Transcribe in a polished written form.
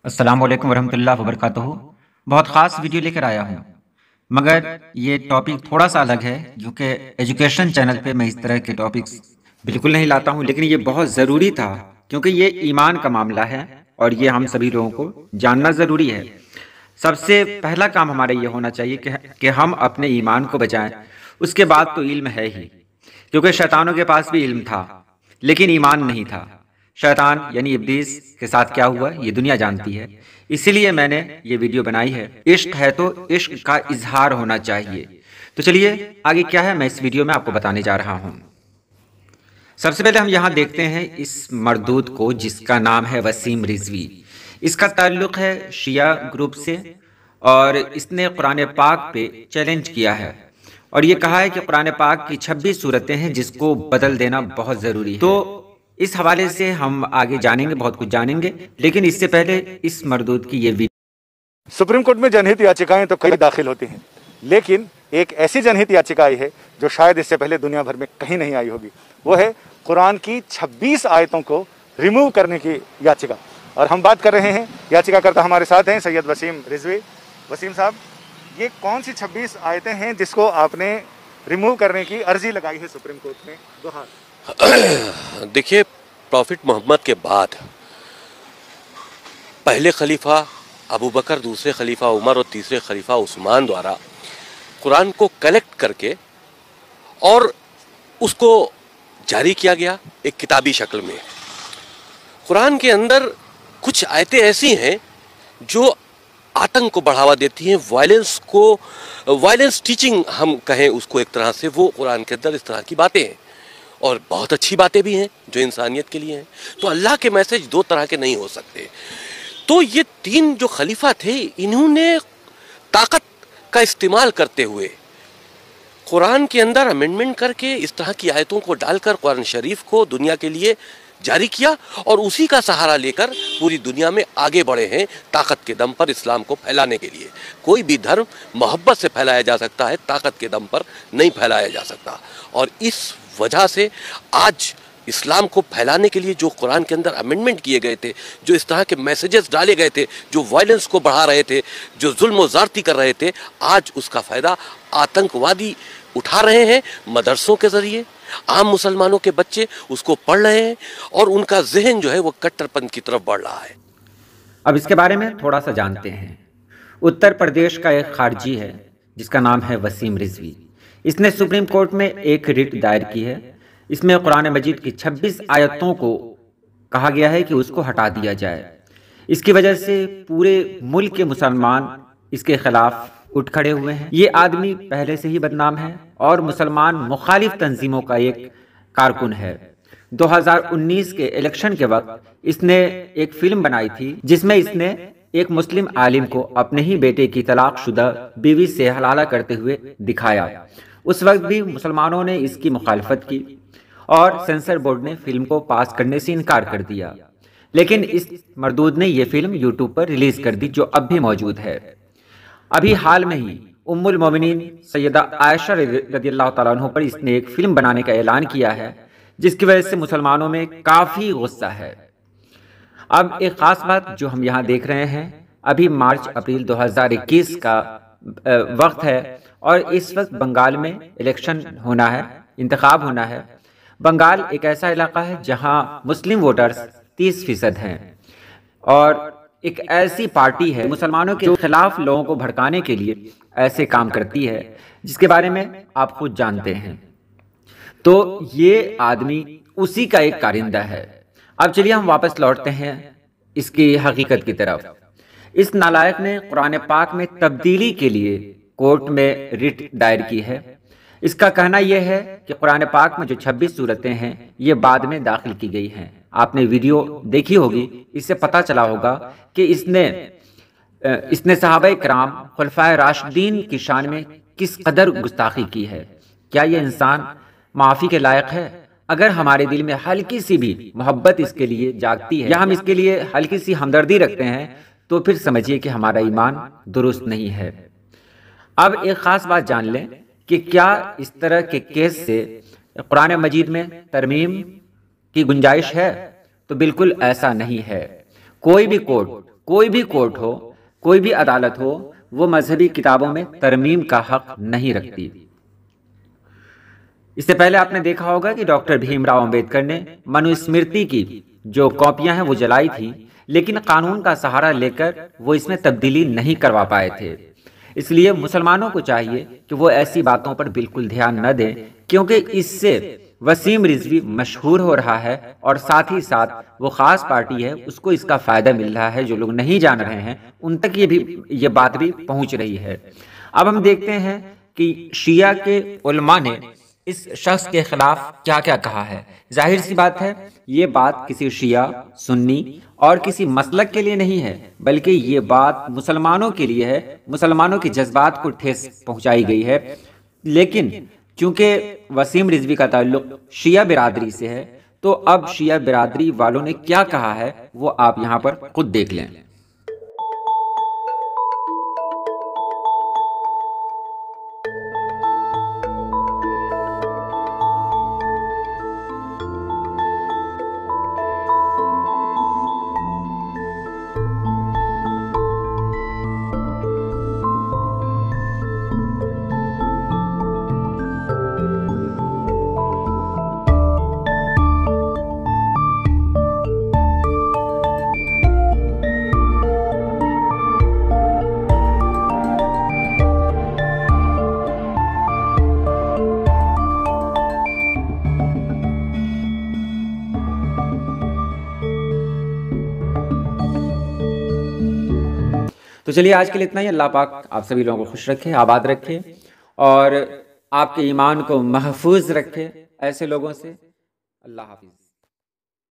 السلام علیکم ورحمۃ اللہ وبرکاتہ۔ بہت خاص ویڈیو لے کر آیا ہوں، مگر یہ ٹاپک تھوڑا سا الگ ہے، جو کہ ایجوکیشن چینل پہ میں اس طرح کے ٹاپکس بالکل نہیں لاتا ہوں، لیکن یہ بہت ضروری تھا کیونکہ یہ ایمان کا معاملہ ہے اور یہ ہم سبھی لوگوں کو جاننا ضروری ہے۔ سب سے پہلا کام ہمارا یہ ہونا چاہیے کہ ہم اپنے ایمان کو بچائیں، اس کے بعد تو علم ہے ہی، کیونکہ شیطانوں کے پاس بھی علم تھا لیکن ایمان نہیں تھا۔ شیطان یعنی ابلیس کے ساتھ کیا ہوا یہ دنیا جانتی ہے، اسی لیے میں نے یہ ویڈیو بنائی ہے۔ عشق ہے تو عشق کا اظہار ہونا چاہیے۔ تو چلیے آگے کیا ہے میں اس ویڈیو میں آپ کو بتانے جا رہا ہوں۔ سب سے پہلے ہم یہاں دیکھتے ہیں اس مردود کو جس کا نام ہے وسیم رضوی۔ اس کا تعلق ہے شیعہ گروپ سے اور اس نے قرآن پاک پہ چیلنج کیا ہے اور یہ کہا ہے کہ قرآن پاک کی 26 صورتیں ہیں جس کو بدل دینا بہت ضروری ہے۔ تو اس حوالے سے ہم آگے جانیں گے، بہت کچھ جانیں گے، لیکن اس سے پہلے اس مردود کی یہ ویڈیو۔ سپریم کورٹ میں جنہت یاچکائیں تو کئی داخل ہوتی ہیں، لیکن ایک ایسی جنہت یاچکا آئی ہے جو شاید اس سے پہلے دنیا بھر میں کہیں نہیں آئی ہوگی۔ وہ ہے قرآن کی 26 آیتوں کو ریموو کرنے کی یاچکا، اور ہم بات کر رہے ہیں یاچکا کرتا ہمارے ساتھ ہیں سید وسیم رضوی۔ وسیم صاحب، یہ کون سی 26 آیتیں ہیں جس کو آپ نے ریموو کرنے کی عرضی لگائی ہے سپریم کورٹ میں؟ دیکھیے، پروفٹ محمد کے بعد پہلے خلیفہ ابو بکر، دوسرے خلیفہ عمر اور تیسرے خلیفہ عثمان دوارا قرآن کو کلیکٹ کر کے اور اس کو جاری کیا گیا ایک کتابی شکل میں۔ قرآن کے اندر کچھ آیتیں ایسی ہیں جو آتنک کو بڑھاوا دیتی ہیں، وائلنس ٹیچنگ ہم کہیں اس کو ایک طرح سے، وہ قرآن کے اندر اس طرح کی باتیں ہیں اور بہت اچھی باتیں بھی ہیں جو انسانیت کے لیے ہیں۔ تو اللہ کے میسج دو طرح کے نہیں ہو سکتے۔ تو یہ تین جو خلیفہ تھے، انہوں نے طاقت کا استعمال کرتے ہوئے قرآن کے اندر امینڈمنٹ کر کے اس طرح کی آیتوں کو ڈال کر قرآن شریف کو دنیا کے لیے جاری کیا اور اسی کا سہارا لے کر پوری دنیا میں آگے بڑھے ہیں طاقت کے دم پر اسلام کو پھیلانے کے لیے۔ کوئی بھی دھرم محبت سے پھیلایا جا سکتا ہے، طاقت کے دم پر نہیں پھیلایا جا سکتا۔ اور اس وجہ سے آج اسلام کو پھیلانے کے لیے جو قرآن کے اندر امینڈمنٹ کیے گئے تھے، جو اس طرح کے میسیجز ڈالے گئے تھے، جو وائلنس کو بڑھا رہے تھے، جو ظلم و زیادتی کر رہے تھے، آج اس کا فائدہ آتنکوادی اٹھا رہے ہیں مدرسوں کے ذریعے۔ عام مسلمانوں کے بچے اس کو پڑھ رہے ہیں اور ان کا ذہن جو ہے وہ کٹر پنتھ کی طرف بڑھ رہا ہے۔ اب اس کے بارے میں تھوڑا سا جانتے ہیں۔ اتر پردیش کا ایک خارجی ہے جس کا نام ہے وسیم رضوی۔ اس نے سپریم کورٹ میں ایک ریٹ دائر کی ہے۔ اس میں قرآن مجید کی 26 آیتوں کو کہا گیا ہے کہ اس کو ہٹا دیا جائے۔ اس کی وجہ سے پورے ملک کے مسلمان اس کے خلاف اٹھ کھڑے ہوئے ہیں۔ یہ آدمی پہلے سے ہی بدنام ہے اور مسلمان مخالف تنظیموں کا ایک کارکن ہے۔ 2019 کے الیکشن کے وقت اس نے ایک فلم بنائی تھی جس میں اس نے ایک مسلم عالم کو اپنے ہی بیٹے کی طلاق شدہ بیوی سے حلالہ کرتے ہوئے دکھایا۔ اس وقت بھی مسلمانوں نے اس کی مخالفت کی اور سینسر بورڈ نے فلم کو پاس کرنے سے انکار کر دیا، لیکن اس مردود نے یہ فلم یوٹیوب پر ریلیز کر دی جو اب بھی موجود ہے۔ ابھی حال میں ہی ام المومنین سیدہ عائشہ رضی اللہ تعالیٰ عنہ پر اس نے ایک فلم بنانے کا اعلان کیا ہے، جس کی وجہ سے مسلمانوں میں کافی غصہ ہے۔ اب ایک خاص بات جو ہم یہاں دیکھ رہے ہیں، ابھی مارچ اپریل 2021 کا وقت ہے اور اس وقت بنگال میں الیکشن ہونا ہے، انتخاب ہونا ہے۔ بنگال ایک ایسا علاقہ ہے جہاں مسلم ووٹرز 30% ہیں اور ایک ایسی پارٹی ہے مسلمانوں کے خلاف لوگوں کو بھڑکانے کے لیے ایسے کام کرتی ہے جس کے بارے میں آپ خود جانتے ہیں۔ تو یہ آدمی اسی کا ایک کارندہ ہے۔ اب چلیے ہم واپس لوٹتے ہیں اس کی حقیقت کی طرف۔ اس نالائق نے قرآن پاک میں تبدیلی کے لیے کورٹ میں ریٹ دائر کی ہے۔ اس کا کہنا یہ ہے کہ قرآن پاک میں جو 26 صورتیں ہیں یہ بعد میں داخل کی گئی ہیں۔ آپ نے ویڈیو دیکھی ہوگی، اس سے پتہ چلا ہوگا کہ اس نے صحابہ کرام خلفائے راشدین کی شان میں کس قدر گستاخی کی ہے۔ کیا یہ انسان معافی کے لائق ہے؟ اگر ہمارے دل میں ہلکی سی بھی محبت اس کے لیے جاگتی ہے یا ہم اس کے لیے ہلکی سی ہمدردی رکھتے ہیں تو پھر سمجھیے کہ ہمارا ایمان درست نہیں ہے۔ اب ایک خاص بات جان لیں کہ کیا اس طرح کے کیس سے قرآن مجید میں ترمیم کی گنجائش ہے؟ تو بالکل ایسا نہیں ہے۔ کوئی بھی کورٹ کوئی بھی کورٹ ہو، کوئی بھی عدالت ہو، وہ مذہبی کتابوں میں ترمیم کا حق نہیں رکھتی۔ اس سے پہلے آپ نے دیکھا ہوگا کہ ڈاکٹر بھیم راؤ امبیڈکر نے منو اسمرتی کی جو کاپیاں ہیں وہ جلائی تھی، لیکن قانون کا سہارا لے کر وہ اس میں تبدیلی نہیں کروا پائے تھے۔ اس لیے مسلمانوں کو چاہیے کہ وہ ایسی باتوں پر بالکل دھیان نہ دیں، کیونکہ اس سے وسیم رضوی مشہور ہو رہا ہے اور ساتھ ہی ساتھ وہ خاص پارٹی ہے، اس کو اس کا فائدہ مل رہا ہے۔ جو لوگ نہیں جان رہے ہیں ان تک یہ بات بھی پہنچ رہی ہے۔ اب ہم دیکھتے ہیں کہ شیعہ کے علماء نے اس شخص کے خلاف کیا کیا کہا ہے۔ ظاہر سی بات ہے یہ بات کسی شیعہ، سنی اور کسی مسلک کے لیے نہیں ہے، بلکہ یہ بات مسلمانوں کے لیے ہے، مسلمانوں کے جذبات کو ٹھیس پہنچائی گئی ہے۔ لیکن چونکہ وسیم رضوی کا تعلق شیعہ برادری سے ہے، تو اب شیعہ برادری والوں نے کیا کہا ہے وہ آپ یہاں پر خود دیکھ لیں۔ تو چلیے آج کے لیے اتنا ہی۔ اللہ پاک آپ سبھی لوگوں کو خوش رکھے، آباد رکھے اور آپ کے ایمان کو محفوظ رکھے ایسے لوگوں سے۔ اللہ حافظ۔